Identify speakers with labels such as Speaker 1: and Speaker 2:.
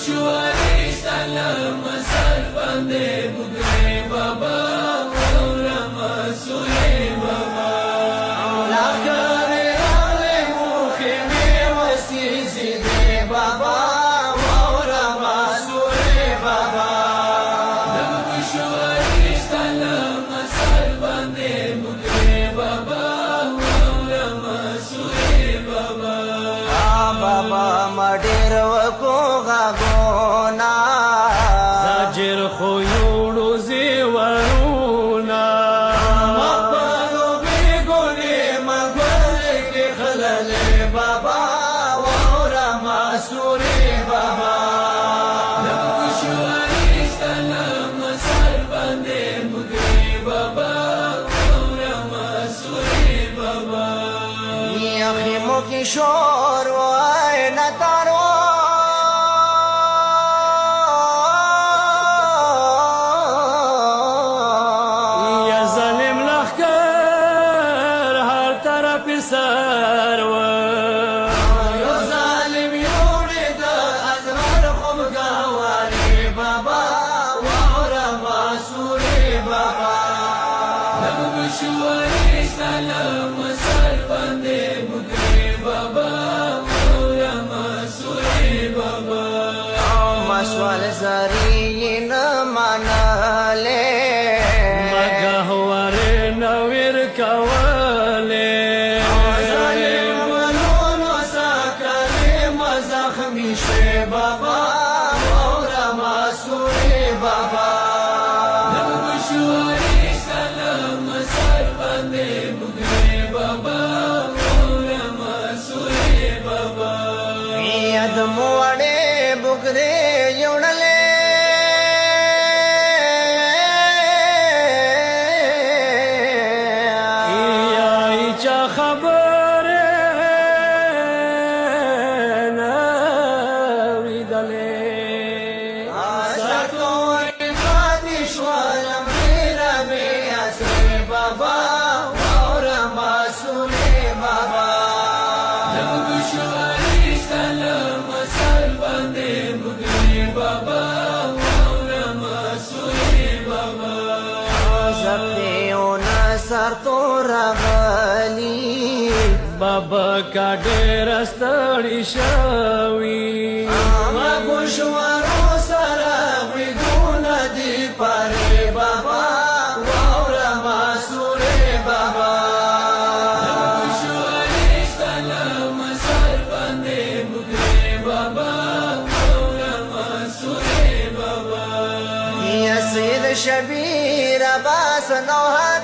Speaker 1: شواري سلام سر باندې بګري بابا ورم سوري بابا
Speaker 2: لکه راغلی موخې مې وسیږي دی بابا ورم سوري بابا
Speaker 1: شواري سلام سر باندې بګري بابا ورم سوري بابا
Speaker 2: بابا مډیر وکو غاګونا
Speaker 1: زاجر خو یوړو زیورونا
Speaker 2: مخبرو بیگونی مگولی کی خللی بابا ورم سوری بابا
Speaker 1: شواري سلام سر باندې بګري بابا ورم سوري بابا
Speaker 2: یخیمو کی شور وای نتارو
Speaker 1: یا ظالم لخر هر طرف سر و
Speaker 2: یو ظالم یوڑی دا ازمر خوب گواری بابا ورم سوری بابا
Speaker 1: شواري سلام سر باندې بګري بابا ورم سوري بابا
Speaker 2: مسوال زرین مناله
Speaker 1: مګهوار نویر کوله
Speaker 2: ظالم منونو ساکلی مزخمی شی بابا ورم سوری بابا
Speaker 1: شواري سلام سر باندې بګري بابا ورم سوري بابا
Speaker 2: ید موڑے بکرے یوڑلے
Speaker 1: ای چا خبر نوریدلې
Speaker 2: سرکوی خادی شوالم میرا بی اصری بابا ورم سوری بابا
Speaker 1: شواري سلام سر باندې بګري بابا ورم سوري بابا
Speaker 2: زبیون سر تو رغلی
Speaker 1: بابا کا ډېر ستړي شوي
Speaker 2: مګوشوارو سره ویګونه دی پاره بابا ورم سوری بابا
Speaker 1: شواري سلام سر باندې بګري بابا ورم سوري بابا
Speaker 2: یا سید شبیر عباس نوحه